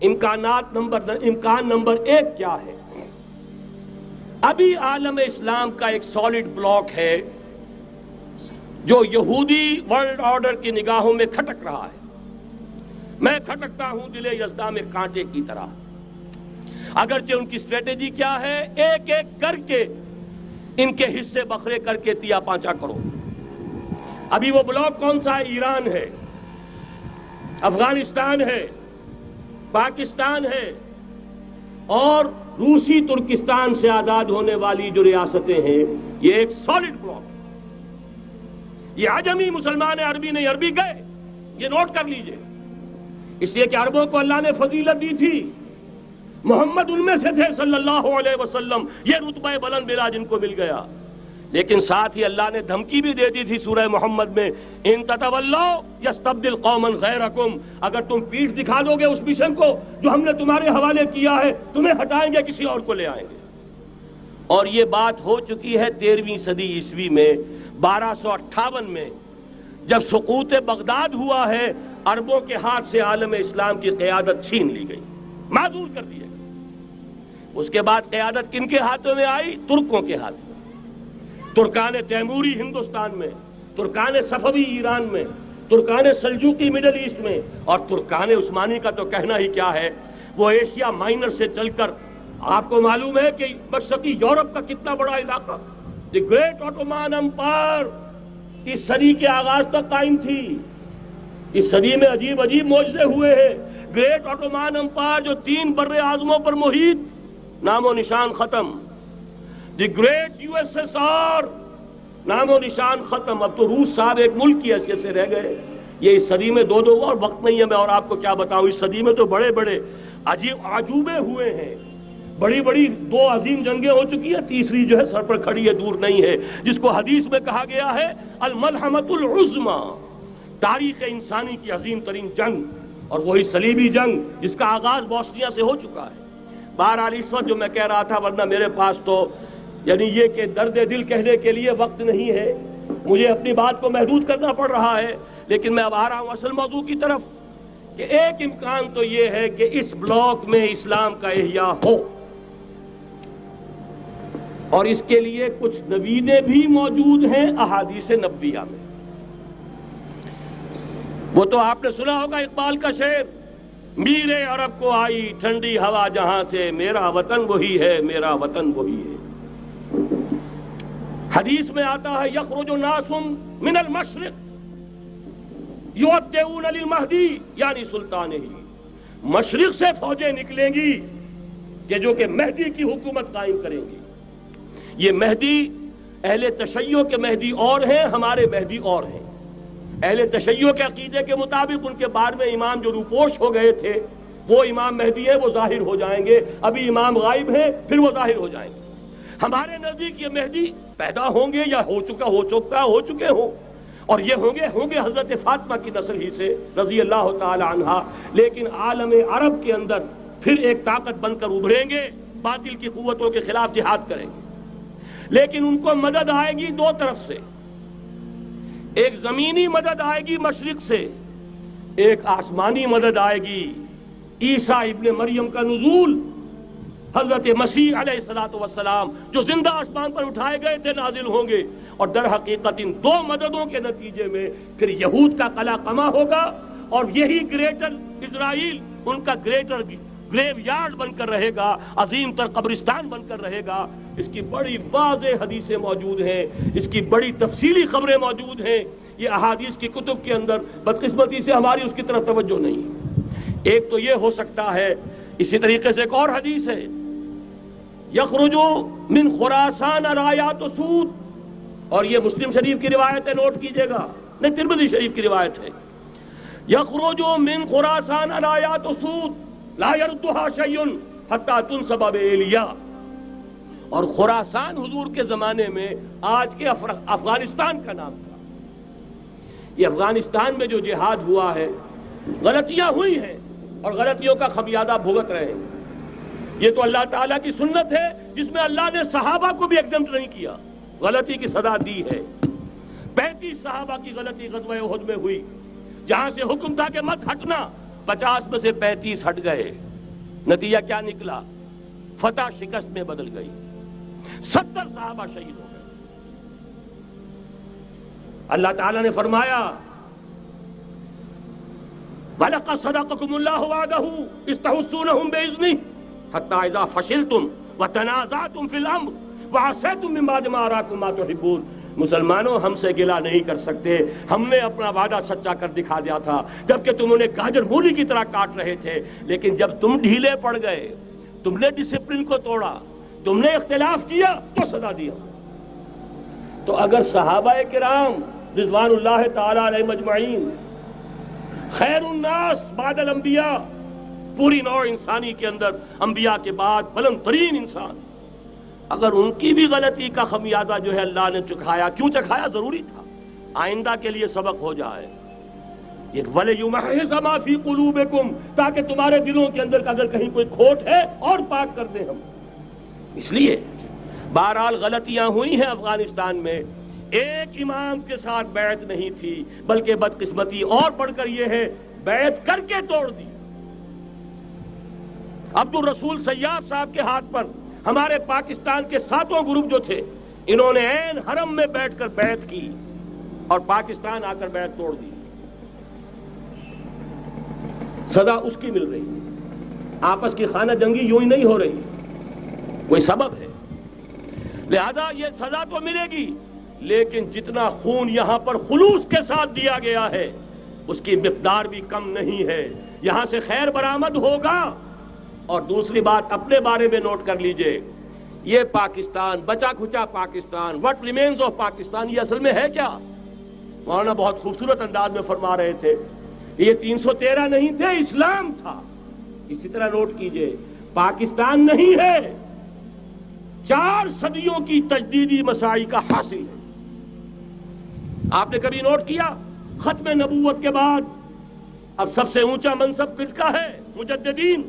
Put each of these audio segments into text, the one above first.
امکان نمبر 1 کیا ہے؟ ابھی عالم اسلام کا ایک سالڈ بلاک ہے جو یہودی ورلڈ آرڈر کی نگاہوں میں کھٹک رہا ہے. میں کھٹکتا ہوں دل یزداں میں کانٹے کی طرح. اگرچہ ان کی اسٹریٹجی کیا ہے؟ ایک ایک کر کے ان کے حصے بکھرے کر کے تیا پانچا کرو. ابھی وہ بلاک کون سا ہے؟ ایران ہے، افغانستان ہے، پاکستان ہے اور روسی ترکستان سے آزاد ہونے والی جو ریاستیں ہیں. یہ ایک سالڈ بلاک. یہ عجمی مسلمان عربی نہیں، عربی گئے، یہ نوٹ کر لیجئے. اس لیے کہ عربوں کو اللہ نے فضیلت دی تھی، محمد ان میں سے تھے صلی اللہ علیہ وسلم، یہ رتبہ بلند ملا جن کو مل گیا. لیکن ساتھ ہی اللہ نے دھمکی بھی دے دی تھی سورہ محمد میں، ان تتولوا یستبدل قوما غیرکم، اگر تم پیٹھ دکھا دو گے اس مشن کو جو ہم نے تمہارے حوالے کیا ہے، تمہیں ہٹائیں گے، کسی اور کو لے آئیں گے. اور یہ بات ہو چکی ہے 13ویں صدی عیسوی میں. 1258 میں جب سقوط بغداد ہوا ہے، عربوں کے ہاتھ سے عالم اسلام کی قیادت چھین لی گئی، معزول کر دیا گیا. اس کے بعد قیادت کن کے ہاتھوں میں آئی؟ ترکوں کے ہاتھ میں. ترکان تیموری ہندوستان میں، ترکان صفوی ایران میں، ترکان سلجوقی مڈل ایسٹ میں، اور ترکان عثمانی کا تو کہنا ہی کیا ہے. وہ ایشیا مائنر سے چل کر آپ کو معلوم ہے کہ مشرقی یورپ کا کتنا بڑا علاقہ، دی گریٹ آٹومان امپائر اس صدی کے آغاز تک قائم تھی. اس صدی میں عجیب عجیب معجزے ہوئے ہیں. گریٹ آٹومان امپائر جو 3 بر اعظموں پر محیط، نام و نشان ختم. The great U S S R, نام و نشان ختم. اب تو روس صاحب ایک ملک کی حیثیت سے رہ گئے. یہ اس صدی میں 2 اور وقت نہیں ہے میں اور آپ کو کیا بتاؤں. اس صدی میں تو بڑے بڑے عجیب عجوبے ہوئے ہیں. بڑی بڑی 2 عظیم جنگیں ہو چکی ہیں، تیسری جو ہے سر پر کھڑی ہے، دور نہیں ہے، جس کو حدیث میں کہا گیا ہے الملحمۃ العظمی، تاریخ انسانی کی عظیم ترین جنگ، اور وہی صلیبی جنگ جس کا آغاز بوسنیا سے ہو چکا ہے. بہرحال اس وقت جو میں کہہ رہا تھا، ورنہ میرے پاس تو یعنی یہ کہ درد دل کہنے کے لیے وقت نہیں ہے، مجھے اپنی بات کو محدود کرنا پڑ رہا ہے. لیکن میں اب آ رہا ہوں اصل موضوع کی طرف کہ ایک امکان تو یہ ہے کہ اس بلاک میں اسلام کا احیاء ہو، اور اس کے لیے کچھ نویدیں بھی موجود ہیں احادیث نبویہ میں. وہ تو آپ نے سنا ہوگا اقبال کا شعر، میرے عرب کو آئی ٹھنڈی ہوا جہاں سے، میرا وطن وہی ہے، میرا وطن وہی ہے. حدیث میں آتا ہے یخرج ناس من المشرق یودعون للمہدی یعنی سلطانہ، مشرق سے فوجیں نکلیں گی کہ جو کہ مہدی کی حکومت قائم کریں گی. یہ مہدی اہل تشیع کے مہدی اور ہیں، ہمارے مہدی اور ہیں. اہل تشیع کے عقیدے کے مطابق ان کے بعد میں امام جو روپوش ہو گئے تھے وہ امام مہدی ہے، وہ ظاہر ہو جائیں گے. ابھی امام غائب ہیں، پھر وہ ظاہر ہو جائیں گے. ہمارے نزدیک یہ مہدی پیدا ہوں گے یا ہو چکے ہوں، اور یہ ہوں گے حضرت فاطمہ کی نسل ہی سے رضی اللہ تعالی عنہا. لیکن عالم عرب کے اندر پھر ایک طاقت بن کر ابھریں گے، باطل کی قوتوں کے خلاف جہاد کریں گے. لیکن ان کو مدد آئے گی 2 طرف سے. ایک زمینی مدد آئے گی مشرق سے، ایک آسمانی مدد آئے گی. عیسیٰ ابن مریم کا نزول، حضرت مسیح علیہ السلام جو زندہ آسمان پر اٹھائے گئے تھے نازل ہوں گے. اور در حقیقت ان 2 مددوں کے نتیجے میں پھر یہود کا قلع قمع ہوگا، اور یہی گریٹر اسرائیل ان کا گریٹر گریو یارڈ بن کر رہے گا، عظیم تر قبرستان بن کر رہے گا. اس کی بڑی واضح حدیثیں موجود ہیں، اس کی بڑی تفصیلی خبریں موجود ہیں. یہ احادیث کی کتب کے اندر بدقسمتی سے ہماری اس کی طرف توجہ نہیں. ایک تو یہ ہو سکتا ہے. اسی طریقے سے ایک اور حدیث ہے، یخرج من خراسان رایات سود، اور یہ مسلم شریف کی روایت ہے، نوٹ کیجئے گا، نہیں ترمذی شریف کی روایت ہے. یخرج من خراسان رایات سود لا يردها شيء حتى تنصب بإيلیا. اور خراسان حضور کے زمانے میں آج کے افغانستان کا نام تھا. یہ افغانستان میں جو جہاد ہوا ہے، غلطیاں ہوئی ہیں اور غلطیوں کا خمیازہ بھگت رہے ہیں. یہ تو اللہ تعالیٰ کی سنت ہے جس میں اللہ نے صحابہ کو بھی ایگزمپٹ نہیں کیا، غلطی کی سزا دی ہے. 35 صحابہ کی غلطی غزوہ احد میں ہوئی، جہاں سے حکم تھا کہ مت ہٹنا، 50 میں سے 35 ہٹ گئے. نتیجہ کیا نکلا؟ فتح شکست میں بدل گئی، 70 صحابہ شہید ہو گئے۔ اللہ تعالیٰ نے فرمایا وَلَقَدْ صَدَقَكُمُ اللَّهُ وَعْدَهُ إِذْ تَحُسُّونَهُم بِإِذْنِهِ حَتَّىٰ إِذَا فَشِلْتُمْ وَتَنَازَعْتُمْ فِي الْأَمْرِ وَعَصَيْتُمْ مِن بَعْدِ مَا أَرَاكُم مَّا تُحِبُّونَ۔ مسلمانوں، ہم سے گلہ نہیں کر سکتے، ہم نے اپنا وعدہ سچا کر دکھا دیا تھا جبکہ تم انہیں گاجر مولی کی طرح کاٹ رہے تھے، لیکن جب تم ڈھیلے پڑ گئے، تم نے ڈسپلن کو توڑا، تم نے اختلاف کیا تو سزا دیا۔ تو اگر صحابہ کرام رضوان اللہ تعالی علیہ مجمعین خیر الناس بعد الانبیاء، پوری نوع انسانی کے اندر انبیاء کے بعد بلند ترین انسان، اگر ان کی بھی غلطی کا خمیازہ جو ہے اللہ نے چکھایا، کیوں چکھایا؟ ضروری تھا، آئندہ کے لیے سبق ہو جائے۔ یہ وَلِيُمَحِّصَ مَا فِي قُلُوبِكُمْ، تاکہ تمہارے دلوں کے اندر اگر کہیں کوئی کھوٹ ہے اور پاک کر دیں ہم۔ اس لیے بہرحال غلطیاں ہوئی ہیں افغانستان میں، ایک امام کے ساتھ بیعت نہیں تھی، بلکہ بدقسمتی اور بڑھ کر یہ ہے بیعت کر کے توڑ دی۔ عبد الرسول سیاف صاحب کے ہاتھ پر ہمارے پاکستان کے 7 گروپ جو تھے، انہوں نے عین حرم میں بیٹھ کر بیعت کی اور پاکستان آ کر بیعت توڑ دی۔ سزا اس کی مل رہی ہے، آپس کی خانہ جنگی یوں ہی نہیں ہو رہی، کوئی سبب ہے، لہذا یہ سزا تو ملے گی، لیکن جتنا خون یہاں پر خلوص کے ساتھ دیا گیا ہے اس کی مقدار بھی کم نہیں ہے۔ یہاں سے خیر برآمد ہوگا۔ اور دوسری بات اپنے بارے میں نوٹ کر لیجئے، یہ پاکستان، بچا کھچا Pakistan, what remains of Pakistan, یہ اصل میں ہے کیا؟ مولانا بہت خوبصورت انداز میں فرما رہے تھے، یہ 313 نہیں تھے، اسلام تھا۔ اسی طرح نوٹ کیجئے، پاکستان نہیں ہے، 4 صدیوں کی تجدیدی مساعی کا حاصل ہے۔ آپ نے کبھی نوٹ کیا ختم نبوت کے بعد اب سب سے اونچا منصب کس کا ہے؟ مجددین۔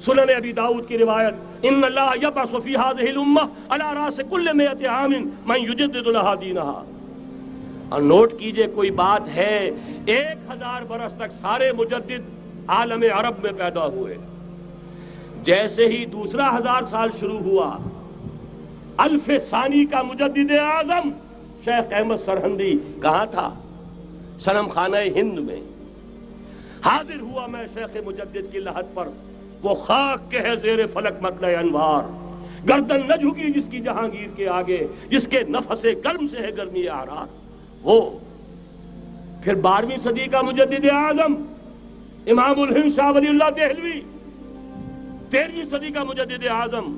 سنن ابی داؤد کی روایت، ان اللہ یبعث فی هذه الامہ علی راس کل 100 عام من یجدد لها دینها۔ اور نوٹ کیجئے، کوئی بات ہے 1000 برس تک سارے مجدد عالم عرب میں پیدا ہوئے، جیسے ہی دوسرا 1000 سال شروع ہوا، الف ثانی کا مجدد اعظم شیخ احمد سرہندی کہاں تھا؟ صنم خانہ ہند میں حاضر ہوا۔ میں شیخ مجدد کی لحد پر، وہ خاک کے ہے زیر فلک مطلع انوار، گردن نہ جھکی جس کی جہانگیر کے آگے، جس کے نفس گرم سے ہے گرمی آرار وہ۔ پھر 12ویں صدی کا مجدد اعظم امام الہند شاہ ولی اللہ دہلوی، 13ویں صدی کا مجدد اعظم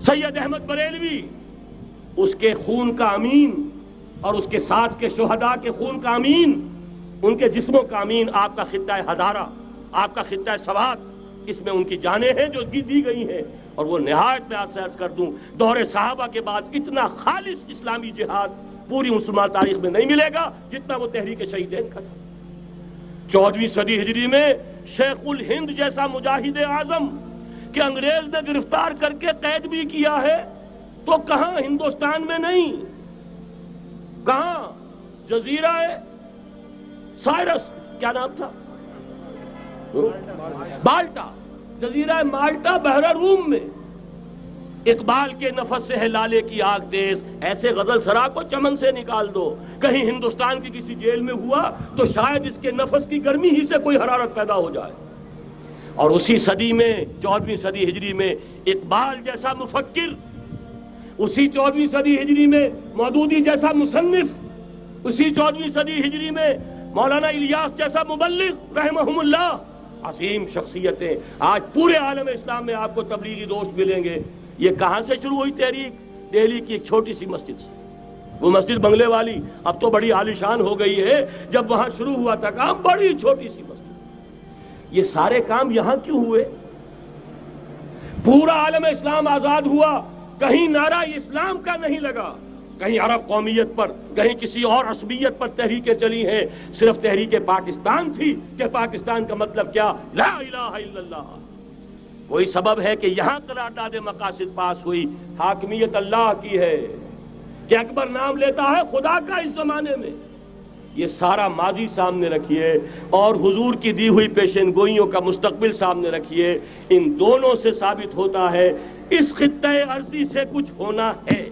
سید احمد بریلوی، اس کے خون کا امین اور اس کے ساتھ کے شہداء کے خون کا امین، ان کے جسموں کا امین آپ کا خطہ ہزارہ، آپ کا خطہ سوات، اس میں ان کی جانیں ہیں جو دی گئی ہیں۔ اور وہ نہایت میں آپ سے عرض کر دوں، دور صحابہ کے بعد اتنا خالص اسلامی جہاد پوری مسلمان تاریخ میں نہیں ملے گا جتنا وہ تحریک شہیدین کا تھا۔ 14ویں صدی ہجری میں شیخ الہند جیسا مجاہد اعظم کہ انگریز نے گرفتار کر کے قید بھی کیا ہے، تو کہاں ہندوستان میں نہیں، کہاں جزیرہ سائرس، کیا نام تھا؟ بالٹا، جزیرہ مالٹا بحر روم میں۔ اقبال کے نفس سے ہے لالے کی آگ تیز، ایسے غزل سرا کو چمن سے نکال دو۔ کہیں ہندوستان کی کسی جیل میں ہوا تو شاید اس کے نفس کی گرمی ہی سے کوئی حرارت پیدا ہو جائے۔ اور اسی صدی میں 14ویں صدی ہجری میں اقبال جیسا مفکر، اسی 14ویں صدی ہجری میں مودودی جیسا مصنف، اسی 14ویں صدی ہجری میں مولانا الیاس جیسا مبلغ رحمہم اللہ، عظیم شخصیتیں آج پورے عالم اسلام میں آپ کو تبلیغی دوست ملیں گے۔ یہ کہاں سے شروع ہوئی تحریک؟ دہلی کی ایک چھوٹی سی مسجد سے، وہ مسجد بنگلے والی اب تو بڑی عالیشان ہو گئی ہے، جب وہاں شروع ہوا تھا کام بڑی چھوٹی سی مسجد۔ یہ سارے کام یہاں کیوں ہوئے؟ پورا عالم اسلام آزاد ہوا، کہیں نعرہ اسلام کا نہیں لگا، کہیں عرب قومیت پر، کہیں کسی اور عصبیت پر تحریکیں چلی ہیں، صرف تحریک پاکستان تھی کہ پاکستان کا مطلب کیا؟ لا الہ الا اللہ۔ کوئی سبب ہے کہ یہاں قرارداد مقاصد پاس ہوئی، حاکمیت اللہ کی ہے، کہ اکبر نام لیتا ہے خدا کا اس زمانے میں، یہ سارا ماضی سامنے رکھیے اور حضور کی دی ہوئی پیشن گوئیوں کا مستقبل سامنے رکھیے، ان دونوں سے ثابت ہوتا ہے اس خطہ ارضی سے کچھ ہونا ہے۔